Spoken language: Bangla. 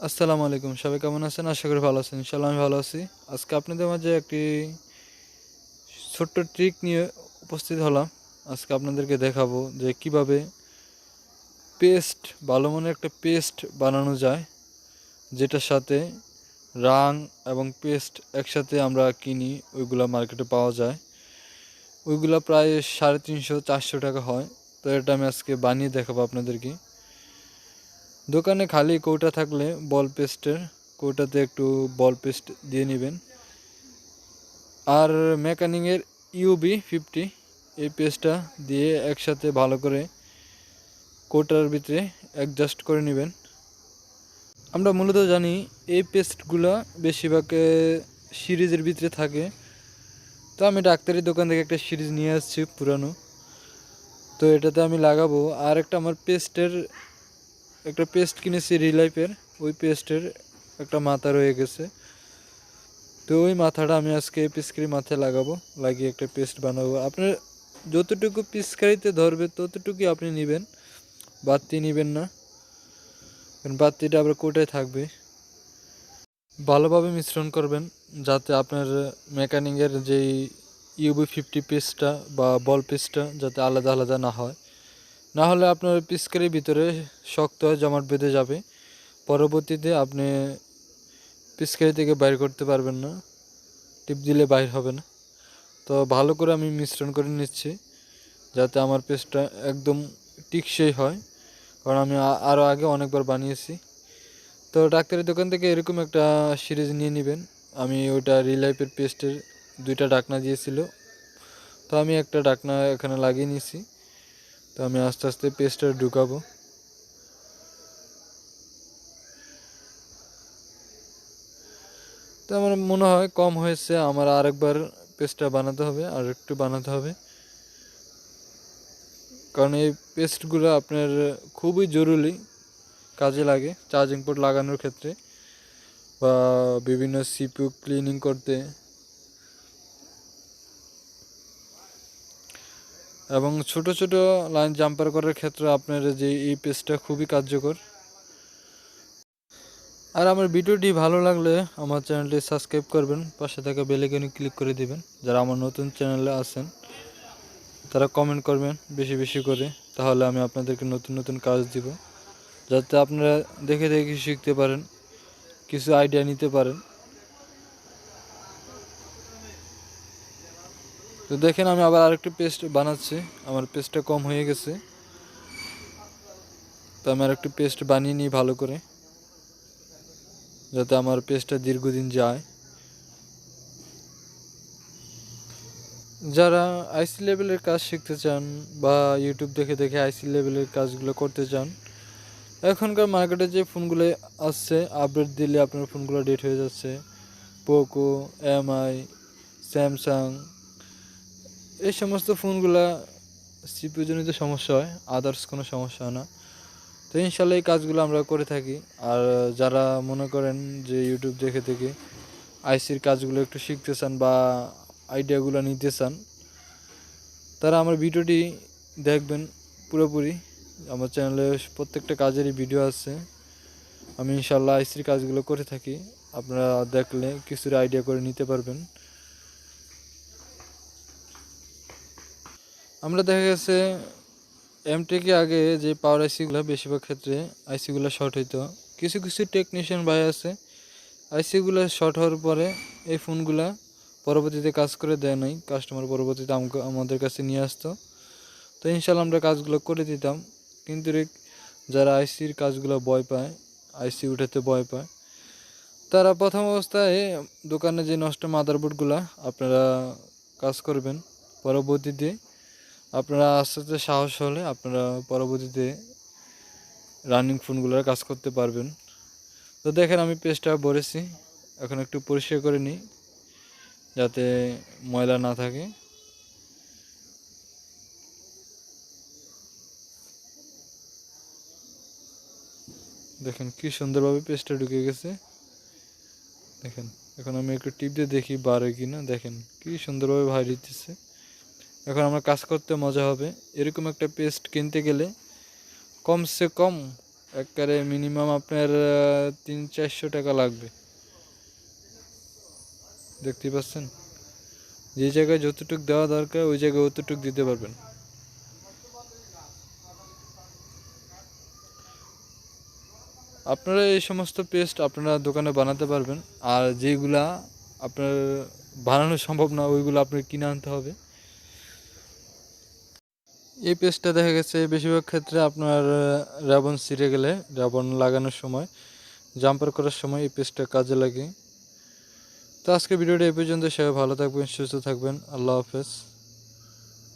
আসসালামু আলাইকুম, সবাই কেমন আছেন? আশা করি ভালো আছেন। ইনশাআল্লাহ আমি ভালো আছি। আজকে আপনাদের মাঝে একটি ছোট্ট ট্রিক নিয়ে উপস্থিত হলাম। আজকে আপনাদেরকে দেখাবো যে কিভাবে পেস্ট, ভালো মানের একটা পেস্ট বানানো যায়, যেটার সাথে রাং এবং পেস্ট একসাথে আমরা কিনি, ওইগুলা মার্কেটে পাওয়া যায়। ওইগুলা প্রায় 350-400 টাকা হয়। তো এটা আমি আজকে বানিয়ে দেখাবো আপনাদেরকে। দোকানে খালি কৌটা থাকলে বল পেস্টের কৌটাতে একটু বল পেস্ট দিয়ে নেবেন। আর মেকানিংয়ের UB50 এই পেস্টটা দিয়ে একসাথে ভালো করে কৌটার ভিতরে অ্যাডজাস্ট করে নেবেন। আমরা মূলত জানি এই পেস্টগুলো বেশিরভাগ সিরিজের ভিতরে থাকে। তো আমি ডাক্তারি দোকান থেকে একটা সিরিজ নিয়ে আসছি পুরানো। তো এটাতে আমি লাগাবো। আর একটা আমার একটা পেস্ট কিনেছি রিলাইফের, ওই পেস্টের একটা মাথা রয়ে গেছে। তো ওই মাথাটা আমি আজকে পিচকারি মাথায় লাগাবো, লাগিয়ে একটা পেস্ট বানাবো। আপনার যতটুকু পিচকারিতে ধরবে ততটুকুই আপনি নেবেন, বাড়তি নেবেন না, কারণ বাড়তিটা আবার কোটায় থাকবে। ভালোভাবে মিশ্রণ করবেন যাতে আপনার মেকানিকের যেই UB50 পেস্টটা বা বল পেস্টটা যাতে আলাদা আলাদা না হয়। না হলে আপনার পিচকারির ভিতরে শক্ত হয়ে জমাট বেঁধে যাবে। পরবর্তীতে আপনি পিচকারি থেকে বাইর করতে পারবেন না, টিপ দিলে বাইর হবে না। তো ভালো করে আমি মিশ্রণ করে নিচ্ছি যাতে আমার পেস্টটা একদম টিকসই হয়, কারণ আমি আরও আগে অনেকবার বানিয়েছি। তো ডাক্তারের দোকান থেকে এরকম একটা সিরিজ নিয়ে নেবেন। আমি ওইটা রিলাইফের পেস্টের 2টা ঢাকনা দিয়েছিল, তো আমি একটা ঢাকনা এখানে লাগিয়ে নিয়েছি। তো আমি আস্তে আস্তে পেস্টটা ঢুকাবো। তো আমার মনে হয় কম হয়েছে, আমার আরেকবার পেস্টটা বানাতে হবে, আর একটু বানাতে হবে। কারণ এই পেস্টগুলো আপনার খুবই জরুরি কাজে লাগে চার্জিং পোর্ট লাগানোর ক্ষেত্রে বা বিভিন্ন CPU ক্লিনিং করতে, এবং ছোট ছোট লাইন জাম্পার করার ক্ষেত্রে আপনার যে এই পেস্টটা খুবই কার্যকর। আর আমার ভিডিওটি ভালো লাগলে আমার চ্যানেলটি সাবস্ক্রাইব করবেন, পাশে থাকা বেল আইকনে ক্লিক করে দিবেন। যারা আমার নতুন চ্যানেলে আছেন তারা কমেন্ট করবেন বেশি বেশি করে, তাহলে আমি আপনাদেরকে নতুন নতুন কাজ দিব, যাতে আপনারা দেখে দেখে শিখতে পারেন, কিছু আইডিয়া নিতে পারেন। তো দেখেন আমি আবার আরেকটু পেস্ট বানাচ্ছি, আমার পেস্টটা কম হয়ে গেছে। তো আমি আরেকটু পেস্ট বানিয়ে নিই ভালো করে, যাতে আমার পেস্টটা দীর্ঘদিন যায়। যারা আইসি লেভেলের কাজ শিখতে চান বা ইউটিউব দেখে দেখে আইসি লেভেলের কাজগুলো করতে চান, এখনকার মার্কেটে যে ফোনগুলো আসছে আপডেট দিলে আপনার ফোনগুলো ডেট হয়ে যাচ্ছে। পোকো, MI, স্যামসাং, এই সমস্ত ফোনগুলা CPU জনিত সমস্যা হয়, আদার্স কোনো সমস্যা হয় না। তো ইনশাল্লাহ এই কাজগুলো আমরা করে থাকি। আর যারা মনে করেন যে ইউটিউব দেখে দেখে আইসির কাজগুলো একটু শিখতে চান বা আইডিয়াগুলো নিতে চান, তারা আমার ভিডিওটি দেখবেন পুরোপুরি। আমার চ্যানেলে প্রত্যেকটা কাজেরই ভিডিও আছে। আমি ইনশাল্লাহ আইসির কাজগুলো করে থাকি, আপনারা দেখলে কিছুটা আইডিয়া করে নিতে পারবেন। আমরা দেখা গেছে এমটেকে আগে যে পাওয়ার আইসিগুলো বেশিরভাগ ক্ষেত্রে আইসিগুলো শর্ট হইতো। কিছু কিছু টেকনিশিয়ান ভাই আছে আইসিগুলো শর্ট হওয়ার পরে এই ফোনগুলা পরবর্তীতে কাজ করে দেয় নাই, কাস্টমার পরবর্তীতে আমাদের কাছে নিয়ে আসতো। তো ইনশাল্লাহ আমরা কাজগুলো করে দিতাম। কিন্তু যারা আইসির কাজগুলো ভয় পায়, আইসি উঠাতে ভয় পায়, তারা প্রথম অবস্থায় দোকানে যে নষ্ট মাদারবোর্ডগুলো আপনারা কাজ করবেন। পরবর্তীতে আপনারা আস্তে আস্তে সাহস হলে আপনারা পরবর্তীতে রানিং ফোনগুলোর কাজ করতে পারবেন। তো দেখেন আমি পেস্টটা ভরেছি, এখন একটু পরিষ্কার করে নিই যাতে ময়লা না থাকে। দেখেন কি সুন্দরভাবে পেস্টটা ঢুকে গেছে। দেখেন এখন আমি একটু টিপ দিয়ে দেখি বাড়ে কি না। দেখেন কি সুন্দরভাবে বাইরে দিতেছে। এখন আমার কাজ করতে মজা হবে। এরকম একটা পেস্ট কিনতে গেলে কমসে কম একবারে মিনিমাম আপনার 300-400 টাকা লাগবে। দেখতে পাচ্ছেন, যে জায়গায় যতটুক দেওয়া দরকার ওই জায়গায় অতটুক দিতে পারবেন। আপনারা এই সমস্ত পেস্ট আপনারা দোকানে বানাতে পারবেন, আর যেগুলা আপনার বানানো সম্ভব না ওইগুলো আপনার কিনে আনতে হবে। এই পেস্টটা দেখা গেছে বেশিরভাগ ক্ষেত্রে আপনার রাবণ ছিঁড়ে গেলে, রাবণ লাগানোর সময়, জাম্পার করার সময় এই পেস্টটা কাজে লাগে। তো আজকে ভিডিওটা এই পর্যন্ত। সবাই ভালো থাকবেন, সুস্থ থাকবেন। আল্লাহ হাফেজ।